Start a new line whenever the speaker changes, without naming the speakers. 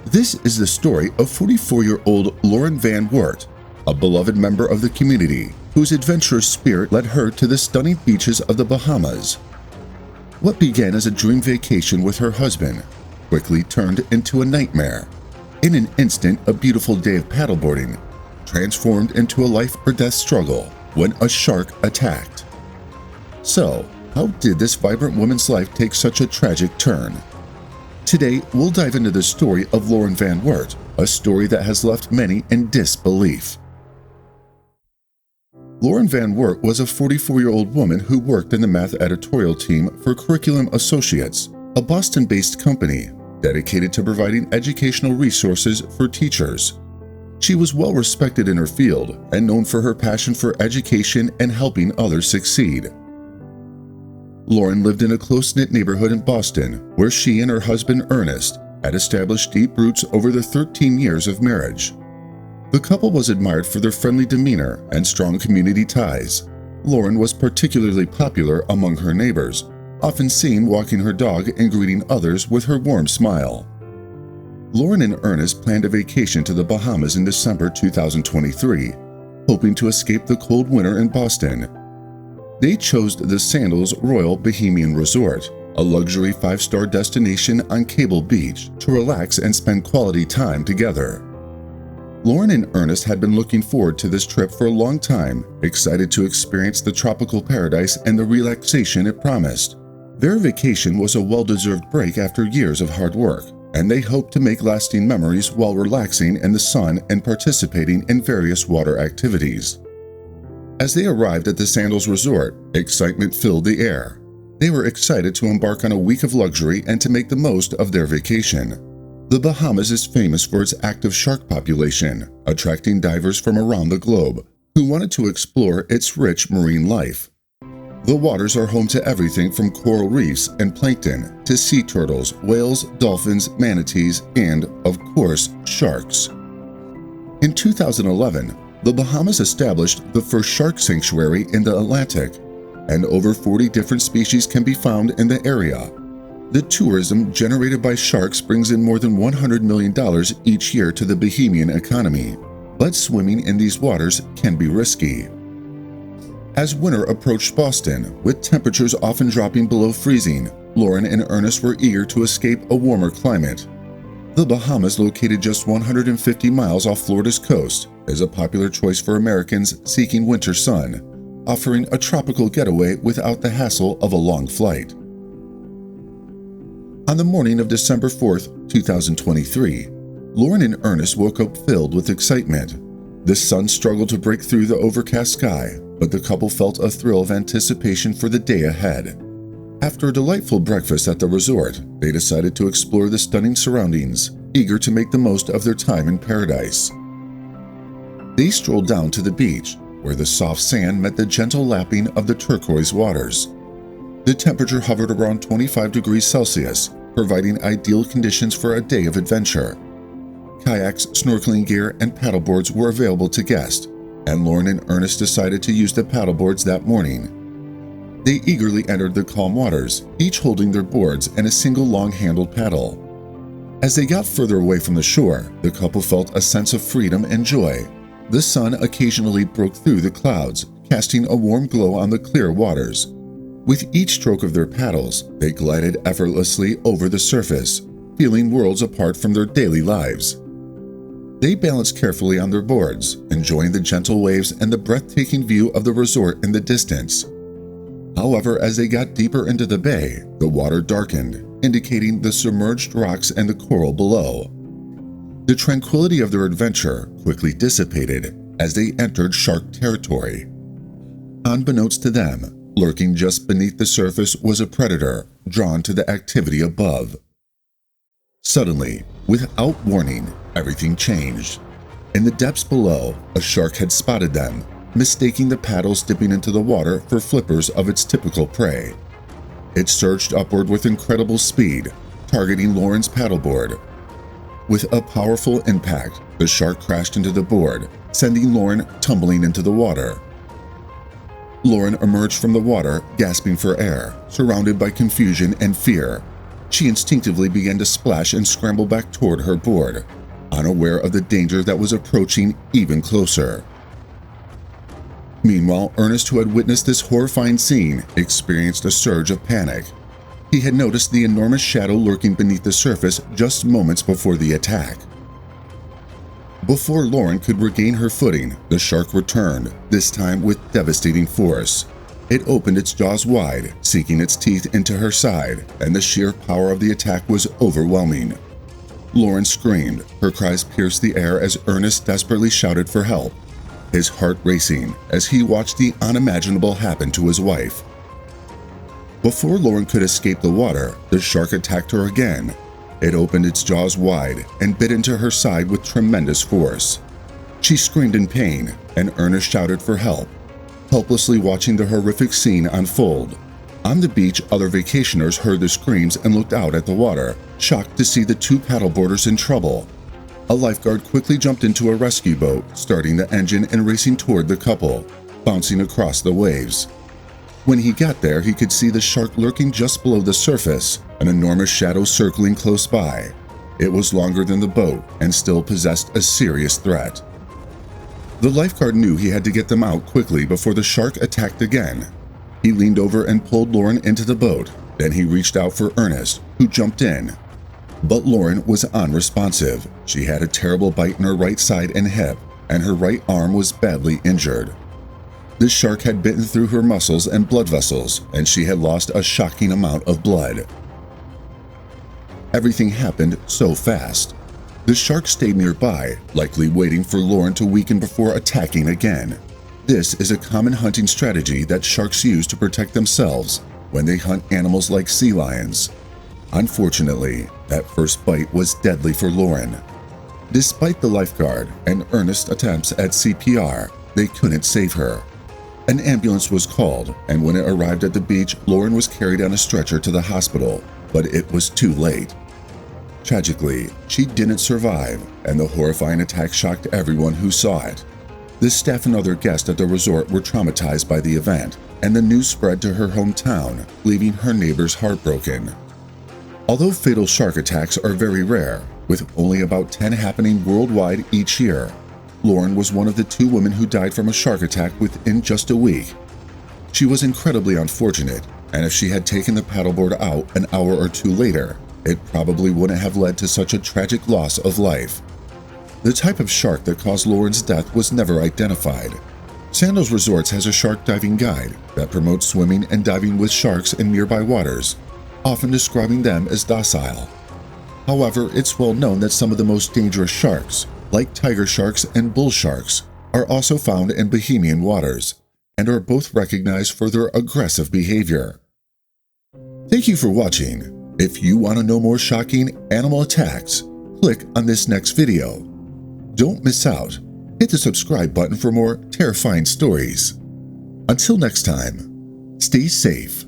This is the story of 44-year-old Lauren Van Wart, a beloved member of the community whose adventurous spirit led her to the stunning beaches of the Bahamas. What began as a dream vacation with her husband quickly turned into a nightmare. In an instant, a beautiful day of paddleboarding transformed into a life-or-death struggle when a shark attacked. So, how did this vibrant woman's life take such a tragic turn? Today, we'll dive into the story of Lauren Van Wart, a story that has left many in disbelief. Lauren Van Wart was a 44-year-old woman who worked in the math editorial team for Curriculum Associates, a Boston-based company dedicated to providing educational resources for teachers. She was well respected in her field and known for her passion for education and helping others succeed. Lauren lived in a close-knit neighborhood in Boston where she and her husband Ernest had established deep roots over the 13 years of marriage. The couple was admired for their friendly demeanor and strong community ties. Lauren was particularly popular among her neighbors, often seen walking her dog and greeting others with her warm smile. Lauren and Ernest planned a vacation to the Bahamas in December 2023, hoping to escape the cold winter in Boston. They chose the Sandals Royal Bohemian Resort, a luxury 5-star destination on Cable Beach, to relax and spend quality time together. Lauren and Ernest had been looking forward to this trip for a long time, excited to experience the tropical paradise and the relaxation it promised. Their vacation was a well-deserved break after years of hard work, and they hoped to make lasting memories while relaxing in the sun and participating in various water activities. As they arrived at the Sandals Resort, excitement filled the air. They were excited to embark on a week of luxury and to make the most of their vacation. The Bahamas is famous for its active shark population, attracting divers from around the globe who wanted to explore its rich marine life. The waters are home to everything from coral reefs and plankton to sea turtles, whales, dolphins, manatees, and, of course, sharks. In 2011, the Bahamas established the first shark sanctuary in the Atlantic, and over 40 different species can be found in the area. The tourism generated by sharks brings in more than $100 million each year to the Bahamian economy, but swimming in these waters can be risky. As winter approached Boston, with temperatures often dropping below freezing, Lauren and Ernest were eager to escape a warmer climate. The Bahamas, located just 150 miles off Florida's coast, is a popular choice for Americans seeking winter sun, offering a tropical getaway without the hassle of a long flight. On the morning of December 4th, 2023, Lauren and Ernest woke up filled with excitement. The sun struggled to break through the overcast sky, but the couple felt a thrill of anticipation for the day ahead. After a delightful breakfast at the resort, they decided to explore the stunning surroundings, eager to make the most of their time in paradise. They strolled down to the beach, where the soft sand met the gentle lapping of the turquoise waters. The temperature hovered around 25 degrees Celsius, providing ideal conditions for a day of adventure. Kayaks, snorkeling gear, and paddleboards were available to guests, and Lauren and Ernest decided to use the paddleboards that morning. They eagerly entered the calm waters, each holding their boards and a single long-handled paddle. As they got further away from the shore, the couple felt a sense of freedom and joy. The sun occasionally broke through the clouds, casting a warm glow on the clear waters. With each stroke of their paddles, they glided effortlessly over the surface, feeling worlds apart from their daily lives. They balanced carefully on their boards, enjoying the gentle waves and the breathtaking view of the resort in the distance. However, as they got deeper into the bay, the water darkened, indicating the submerged rocks and the coral below. The tranquility of their adventure quickly dissipated as they entered shark territory. Unbeknownst to them, lurking just beneath the surface was a predator drawn to the activity above. Suddenly, without warning, everything changed. In the depths below, a shark had spotted them, mistaking the paddles dipping into the water for flippers of its typical prey. It surged upward with incredible speed, targeting Lauren's paddleboard. With a powerful impact, the shark crashed into the board, sending Lauren tumbling into the water. Lauren emerged from the water, gasping for air, surrounded by confusion and fear. She instinctively began to splash and scramble back toward her board, unaware of the danger that was approaching even closer. Meanwhile, Ernest, who had witnessed this horrifying scene, experienced a surge of panic. He had noticed the enormous shadow lurking beneath the surface just moments before the attack. Before Lauren could regain her footing, the shark returned, this time with devastating force. It opened its jaws wide, sinking its teeth into her side, and the sheer power of the attack was overwhelming. Lauren screamed, her cries pierced the air as Ernest desperately shouted for help, his heart racing as he watched the unimaginable happen to his wife. Before Lauren could escape the water, the shark attacked her again. It opened its jaws wide and bit into her side with tremendous force. She screamed in pain, and Ernest shouted for help, helplessly watching the horrific scene unfold. On the beach, other vacationers heard the screams and looked out at the water, shocked to see the two paddleboarders in trouble. A lifeguard quickly jumped into a rescue boat, starting the engine and racing toward the couple, bouncing across the waves. When he got there, he could see the shark lurking just below the surface, an enormous shadow circling close by. It was longer than the boat and still possessed a serious threat. The lifeguard knew he had to get them out quickly before the shark attacked again. He leaned over and pulled Lauren into the boat. Then he reached out for Ernest, who jumped in. But Lauren was unresponsive. She had a terrible bite in her right side and hip, and her right arm was badly injured. The shark had bitten through her muscles and blood vessels, and she had lost a shocking amount of blood. Everything happened so fast. The shark stayed nearby, likely waiting for Lauren to weaken before attacking again. This is a common hunting strategy that sharks use to protect themselves when they hunt animals like sea lions. Unfortunately, that first bite was deadly for Lauren. Despite the lifeguard and Ernest's attempts at CPR, they couldn't save her. An ambulance was called, and when it arrived at the beach, Lauren was carried on a stretcher to the hospital, but it was too late. Tragically, she didn't survive, and the horrifying attack shocked everyone who saw it. The staff and other guests at the resort were traumatized by the event, and the news spread to her hometown, leaving her neighbors heartbroken. Although fatal shark attacks are very rare, with only about 10 happening worldwide each year, Lauren was one of the 2 women who died from a shark attack within just a week. She was incredibly unfortunate, and if she had taken the paddleboard out an hour or 2 later, it probably wouldn't have led to such a tragic loss of life. The type of shark that caused Lauren's death was never identified. Sandals Resorts has a shark diving guide that promotes swimming and diving with sharks in nearby waters, often describing them as docile. However, it's well known that some of the most dangerous sharks, like tiger sharks and bull sharks, are also found in Bahamian waters and are both recognized for their aggressive behavior. Thank you for watching. If you want to know more shocking animal attacks, click on this next video. Don't miss out. Hit the subscribe button for more terrifying stories. Until next time, stay safe.